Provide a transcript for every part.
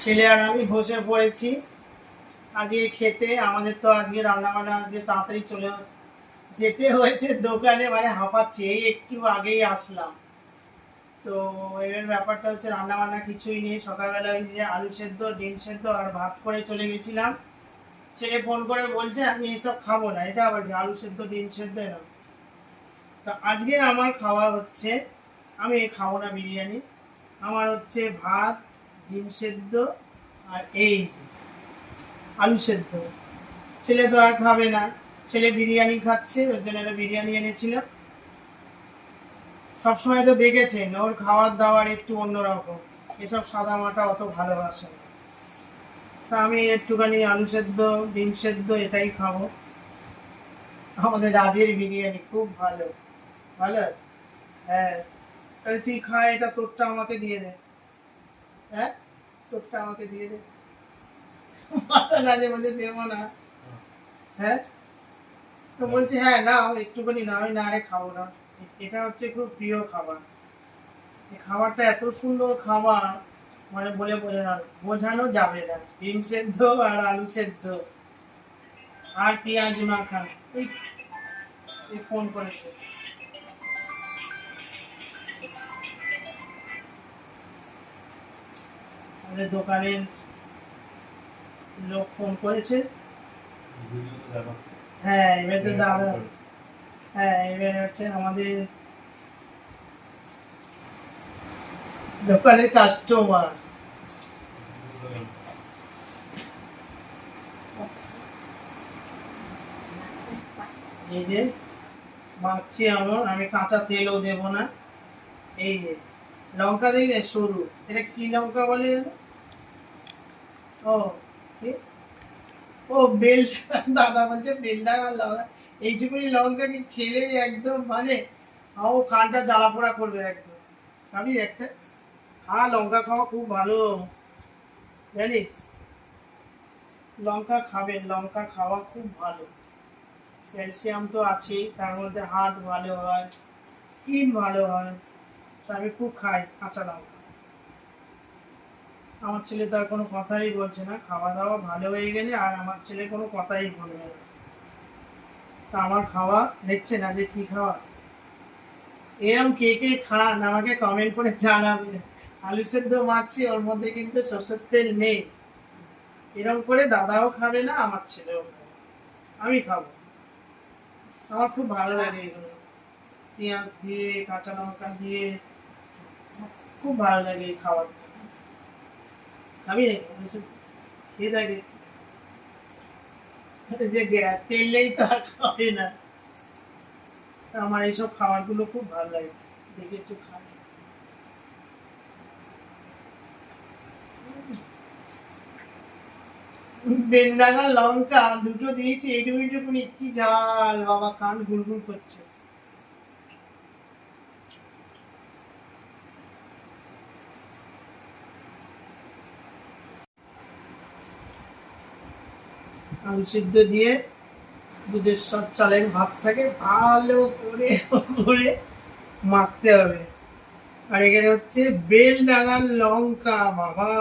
ছেলে আর আমি বসে পড়েছি আজকে খেতে। আমাদের তো আজকে রান্না বান্না আজকে তাড়াতাড়ি চলে যেতে হয়েছে দোকানে, মানে হাঁপাচ্ছি, এই একটু আগেই আসলাম। তো এবার ব্যাপারটা হচ্ছে রান্না বান্না কিছুই নেই। সকালবেলা ওই যে আলু সেদ্ধ ডিম সেদ্ধ আর ভাত করে চলে গেছিলাম। ছেলে ফোন করে বলছে আমি এসব খাবো না। এটা আবার কি, আলু সেদ্ধ ডিম সেদ্ধ এরকম। তো আজকে আমার খাওয়া হচ্ছে, আমি খাবো না বিরিয়ানি। আমার হচ্ছে ভাত, ডিম সেদ্ধ আর এই যে আলু সেদ্ধ। ছেলে তো আর খাবে না, ছেলে বিরিয়ানি খাচ্ছে, ওর জন্য একটা বিরিয়ানি এনেছিল। সবসময় তো দেখেছেন ওর খাওয়ার দাওয়ার একটু অন্যরকম, এসব সাদা মাটা অত ভালোবাসে না। তা আমি একটুখানি আলু সেদ্ধ ডিম সেদ্ধ এটাই খাবো। আমাদের রাজের বিরিয়ানি খুব ভালো। ভালো? হ্যাঁ। তাহলে তুই খা, এটা তোরটা আমাকে দিয়ে দে। হ্যাঁ, তোরটা আমাকে দিয়ে দে। মাথা নাড়ে বলছে দেবো না। হ্যাঁ, তো বলছে হ্যাঁ নাও একটুখানি নাও। আমি না রে খাবো না। এটা হচ্ছে খুব প্রিয় খাবার। এই খাবারটা এত সুন্দর খাবার, মানে বলে বোঝানো যাবে না। ডিম সেদ্ধ আর আলু সেদ্ধ আর পেঁয়াজ মাখা। এই এই ফোন করেছে, আমাদের দোকানের লোক ফোন করেছে। হ্যাঁ এবার তো দাদা, হ্যাঁ এবার হচ্ছে আমাদের দোকানের কাস্টমার। এই যে মাখছি আমার, আমি কাঁচা তেলও দেবো না। এই যে লঙ্কা দিলে সরু, এটা কি লঙ্কা বলে যেন? ও কি? ও বেল। দাদা বলছে বেলডাঙা লঙ্কা। এইটুকুনি লঙ্কা কি খেলে একদম মানে ও কানটা জ্বালা পোড়া করবে একদম। খাবি একটা? খা, লঙ্কা খাওয়া খুব ভালো, জানিস? লঙ্কা খাবেন, লঙ্কা খাওয়া খুব ভালো। ক্যালসিয়াম তো আছেই, তার মধ্যে হার্ট ভালো হয়, স্কিন ভালো হয়। তো আমি খুব খাই কাঁচা লঙ্কা। আমার ছেলে তার কোনো কথাই বলছে না, খাওয়া দাওয়া ভালো হয়ে গেলে আর আমার ছেলে কোনো কথাই বলবে না। তা আমার খাওয়া দেখছে না যে কি খাওয়া। এরম কে কে খান আমাকে কমেন্ট করে জানাবেন। আলু সেদ্ধ মাখছি, ওর মধ্যে কিন্তু সরষের তেল নেই। এরকম করে দাদাও খাবে না, আমার ছেলেও খাবে না। আমি খাবো। আমার খুব ভালো লাগে এগুলো, পেঁয়াজ দিয়ে কাঁচা লঙ্কা দিয়ে খুব ভালো লাগে এই খাবারটা। খাবি নাকি আলু সেদ্ধ? খেয়ে থাকে যে তেল নেই তো আর খাবে না। তা আমার এইসব খাবারগুলো খুব ভালো লাগে, দেখে একটু খাই। বেলডাঙা লঙ্কা দুটো দিয়েছি, এইটুকুনি কি ঝাল বাবা, কান গুলগুল করছে। আলু সিদ্ধ দিয়ে দুধের সব চালের ভাত থাকে, ভালো করে করে মাখতে হবে। আর এখানে হচ্ছে বেলডাঙার লঙ্কা বাবা।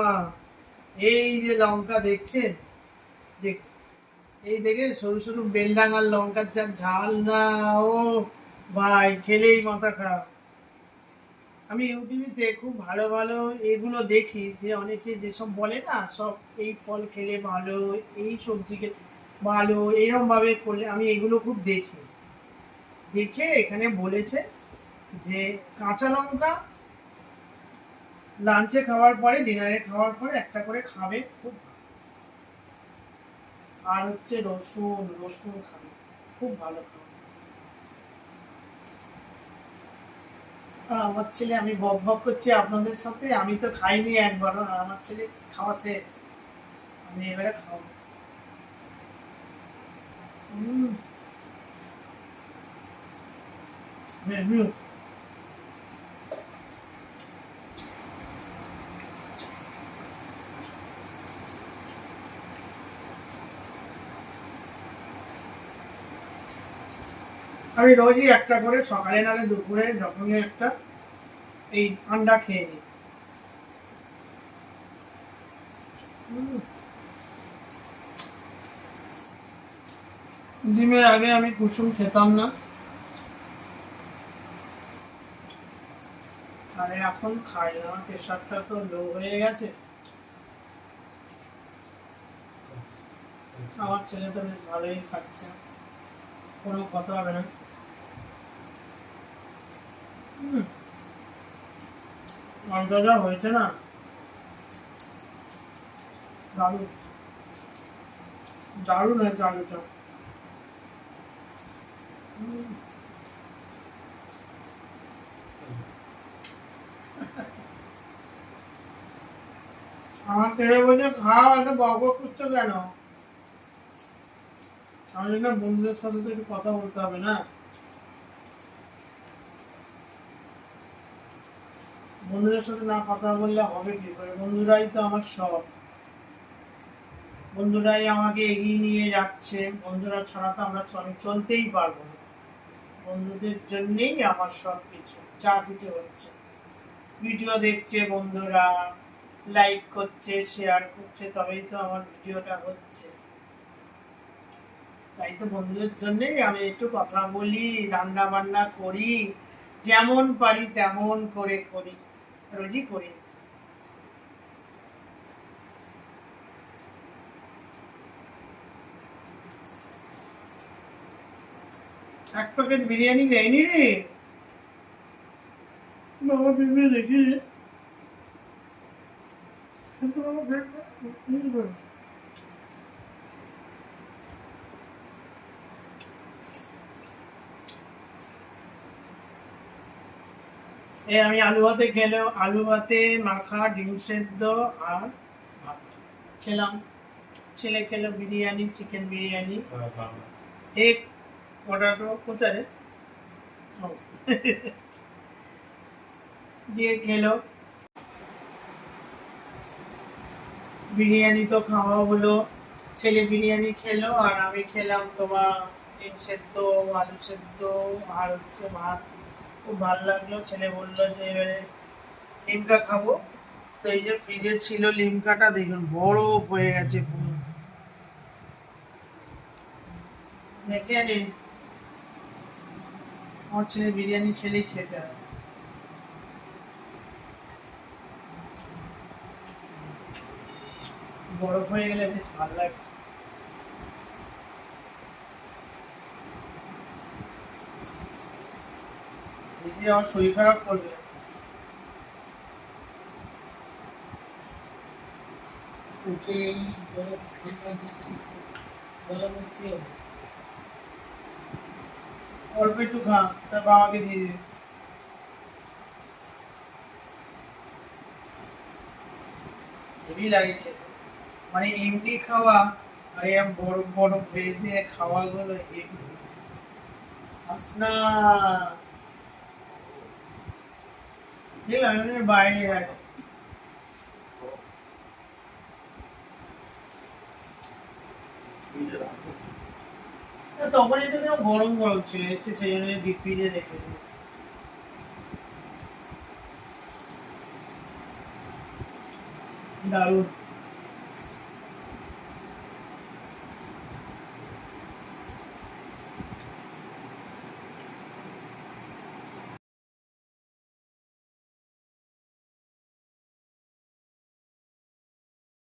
এই যে লঙ্কা দেখছেন, দেখ, এই দেখে সরু সরু বেলডাঙার লঙ্কার যা ঝাল না, ও ভাই খেলেই মাথা খারাপ। আমি ইউটিউবে খুব ভালো ভালো এগুলো দেখি, যে অনেকে যেসব বলে না সব এই ফল খেলে ভালো, এই সবজি খেলে ভালো, এরকম ভাবে করলে আমি এগুলো খুব দেখি। দেখে এখানে বলেছে যে কাঁচা লঙ্কা লাঞ্চে খাওয়ার পরে ডিনারে খাওয়ার পরে একটা করে খাবে খুব ভালো। আর হচ্ছে রসুন, রসুন খাবে খুব ভালো খাবে। আর আমার ছেলে, আমি বক বক করছি আপনাদের সাথে, আমি তো খাইনি একবারও, আর আমার ছেলে খাওয়া শেষ, আমি এবারে খাবো। হুম, হুম। আমি রোজই একটা করে সকালে নালে দুপুরে যখনই একটা এই আন্ডা খেয়ে নিই। ডিমের আগে আমি কুসুম খেতাম না, আর এখন খাই। আমার প্রেশারটা তো লো হয়ে গেছে। আমার ছেলে তো বেশ ভালোই খাচ্ছে, কোনো কথা হবে না। মাংসটা যা হয়েছে না, দারুণ দারুণ হয়েছে আলুটা। আমার ছেলে বলছে খাও, এত বক বক করছো কেন? আমি না বন্ধুদের সাথে তো একটু কথা বলতে হবে না? বন্ধুদের সাথে না কথা বললে হবে কি করে? বন্ধুরাই তো আমার সব, বন্ধুরাই আমাকে এগিয়ে নিয়ে যাচ্ছে। বন্ধুরা ছাড়া তো আমরা চলতেই পারবো না। বন্ধুদের জন্যেই আমার সব কিছু, যা কিছু হচ্ছে। ভিডিও দেখছে বন্ধুরা, লাইক করছে, শেয়ার করছে, তবেই তো আমার ভিডিওটা হচ্ছে। তাই তো বন্ধুদের জন্যই আমি একটু কথা বলি, রান্না বান্না করি, যেমন পারি তেমন করে করি, রোজই করি। এক প্যাকেট বিরিয়ানি দেয়নি রে বাবা, ভেবে দেখি। আমি আলু ভাতে খেলেও, আলু ভাতে মাখা ডিম সেদ্ধ আর ভাত খেলাম। ছেলে খেলো biryani, chicken biryani, egg potato কোথায় রে? ও, দিয়ে খেলো। বিরিয়ানি তো খাওয়া হলো, ছেলে বিরিয়ানি খেলো আর আমি খেলাম তোমার ডিম সেদ্ধ, আলু সেদ্ধ আর হচ্ছে ভাত। খুব ভালো লাগলো। ছেলে বললো যে এবারে লিমকা খাবো, তো এই যে ফ্রিজে ছিল লিমকাটা, দেখুন বরফ হয়ে গেছে পুরো। দেখে নে, আমার ছেলে বিরিয়ানি খেলেই খেতে হয়। বরফ হয়ে গেলে বেশ ভালো লাগছে। দেখি আমার শরীর খারাপ করবে। ওকে এই বরফ ঠান্ডা দিচ্ছি, গলা বসতে হবে। অল্প একটু খা, তার বাবাকে দিয়ে দিবি। হেভি লাগে খেতে, মানে এমনি খাওয়া আর এরকম বরফ বরফ ভেজে দিয়ে খাওয়া গুলো হেভি। আস না, দেখলাম এমনি বাইরে রাখে। তখন একটু গরম গরম ছিল, এসে সেই জন্য ডিপ ফ্রিজে রেখে দিই। দারুণ।